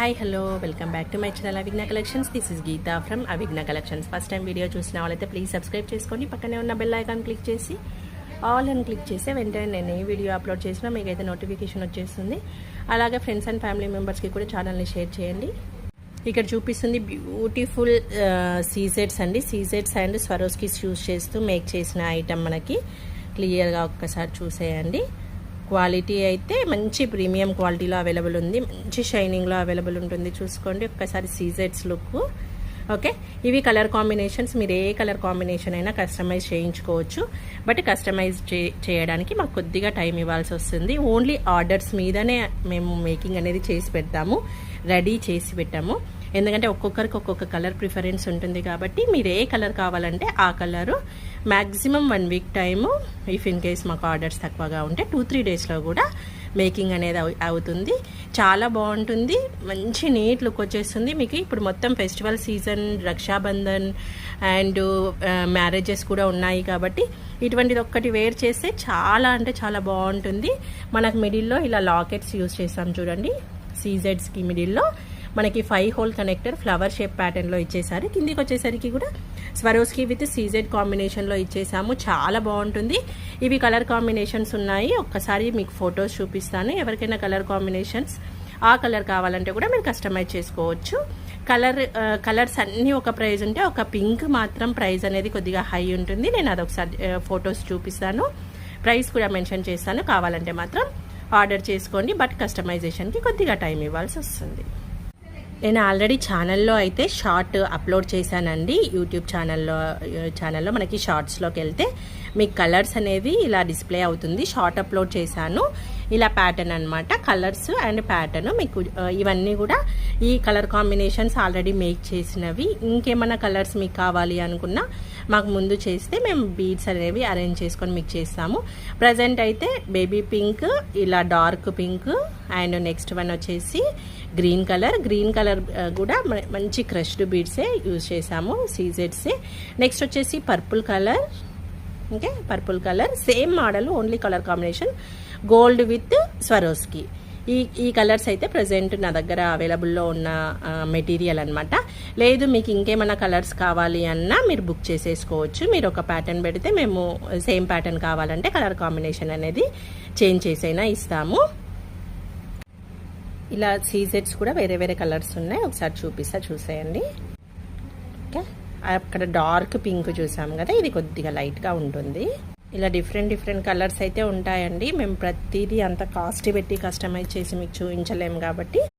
Hi hello welcome back to my channel Avighna collections. This is Geetha from Avighna collections. First time video చూసిన వాళ్ళైతే please subscribe చేసుకోండి. పక్కనే ఉన్న bell icon click చేసి all అని క్లిక్ చేస్తే వెంటనే నేను ఏ వీడియో అప్లోడ్ చేసినా మీకైతే నోటిఫికేషన్ వచ్చేస్తుంది. అలాగే ఫ్రెండ్స్ అండ్ ఫ్యామిలీ మెంబర్స్కి కూడా ఛానల్ని షేర్ చేయండి. ఇక్కడ చూపిస్తుంది బ్యూటిఫుల్ సీజెట్స్ అండి. సీజెట్స్ అండ్ స్వరోస్కిస్ యూజ్ చేస్తూ మేక్ చేసిన ఐటమ్ మనకి క్లియర్గా ఒక్కసారి చూసేయండి. క్వాలిటీ అయితే మంచి ప్రీమియం క్వాలిటీలో అవైలబుల్ ఉంది, మంచి షైనింగ్లో అవైలబుల్ ఉంటుంది. చూసుకోండి ఒక్కసారి సీజెట్స్ లుక్. ఓకే, ఇవి కలర్ కాంబినేషన్స్. మీరు ఏ కలర్ కాంబినేషన్ అయినా కస్టమైజ్ చేయించుకోవచ్చు. బట్ కస్టమైజ్ చేయడానికి మాకు కొద్దిగా టైం ఇవ్వాల్సి వస్తుంది. ఓన్లీ ఆర్డర్స్ మీదనే మేము మేకింగ్ అనేది చేసి పెడతాము, రెడీ చేసి పెట్టాము. ఎందుకంటే ఒక్కొక్కరికి ఒక్కొక్క కలర్ ప్రిఫరెన్స్ ఉంటుంది కాబట్టి మీరు ఏ కలర్ కావాలంటే ఆ colour maximum 1 week time. If in case మాకు ఆర్డర్స్ తక్కువగా ఉంటే 2-3 డేస్లో కూడా మేకింగ్ అనేది అవుతుంది. చాలా బాగుంటుంది, మంచి నీట్ లుక్ వచ్చేస్తుంది మీకు. ఇప్పుడు మొత్తం festival season, Rakshabandhan and marriages కూడా ఉన్నాయి కాబట్టి ఇటువంటిది ఒక్కటి వేర్ చేస్తే చాలా అంటే చాలా బాగుంటుంది. మనకు మిడిల్లో ఇలా లాకెట్స్ యూజ్ చేస్తాం చూడండి. సీజెడ్స్కి మిడిల్లో మనకి 5 హోల్ కనెక్టర్ ఫ్లవర్ షేప్ ప్యాటర్న్లో ఇచ్చేసారు. కిందికి వచ్చేసరికి కూడా స్వరోస్కి విత్ సీజెడ్ కాంబినేషన్లో ఇచ్చేసాము. చాలా బాగుంటుంది. ఇవి కలర్ కాంబినేషన్స్ ఉన్నాయి, ఒక్కసారి మీకు ఫొటోస్ చూపిస్తాను. ఎవరికైనా కలర్ కాంబినేషన్స్ ఆ కలర్ కావాలంటే కూడా మీరు కస్టమైజ్ చేసుకోవచ్చు. కలర్స్ అన్నీ ఒక ప్రైస్ ఉంటే ఒక పింక్ మాత్రం ప్రైస్ అనేది కొద్దిగా హై ఉంటుంది. నేను అదొకసారి ఫొటోస్ చూపిస్తాను, ప్రైస్ కూడా మెన్షన్ చేస్తాను. కావాలంటే మాత్రం ఆర్డర్ చేసుకోండి. బట్ కస్టమైజేషన్కి కొద్దిగా టైం ఇవ్వాల్సి వస్తుంది. నేను ఆల్రెడీ ఛానల్లో అయితే షార్ట్ అప్లోడ్ చేశానండి. యూట్యూబ్ ఛానల్లో మనకి షార్ట్స్లోకి వెళ్తే మీకు కలర్స్ అనేవి ఇలా డిస్ప్లే అవుతుంది. షార్ట్ అప్లోడ్ చేశాను. ఇలా ప్యాటర్న్ అనమాట, కలర్స్ అండ్ ప్యాటర్న్. మీకు ఇవన్నీ కూడా ఈ కలర్ కాంబినేషన్స్ ఆల్రెడీ మేక్ చేసినవి. ఇంకేమైనా కలర్స్ మీకు కావాలి అనుకున్నా మాకు ముందు చేస్తే మేము బీడ్స్ అనేవి అరేంజ్ చేసుకొని మీకు చేస్తాము. ప్రజెంట్ అయితే బేబీ పింక్, ఇలా dark pink and next one వచ్చేసి గ్రీన్ కలర్ కూడా మంచి క్రష్డ్ బీడ్సే యూజ్ చేసాము, సీజెడ్సే. నెక్స్ట్ వచ్చేసి purple colour. Okay, purple colour same model, only colour combination gold with Swarovski. ఈ కలర్స్ అయితే ప్రజెంట్ నా దగ్గర అవైలబుల్లో ఉన్న మెటీరియల్ అనమాట. లేదు మీకు ఇంకేమైనా కలర్స్ కావాలి అన్నా మీరు బుక్ చేసేసుకోవచ్చు. మీరు ఒక ప్యాటర్న్ పెడితే మేము సేమ్ ప్యాటర్న్ కావాలంటే కలర్ కాంబినేషన్ అనేది చేంజ్ చేసైనా ఇస్తాము. ఇలా సీజెట్స్ కూడా వేరే వేరే కలర్స్ ఉన్నాయి, ఒకసారి చూసేయండి. ఓకే, అక్కడ డార్క్ పింక్ చూసాం కదా, ఇది కొద్దిగా లైట్గా ఉంటుంది. ఇలా డిఫరెంట్ కలర్స్ అయితే ఉంటాయండి. మేము ప్రతిదీ అంత కాస్ట్ పెట్టి కస్టమైజ్ చేసి మీకు చూపించలేము కాబట్టి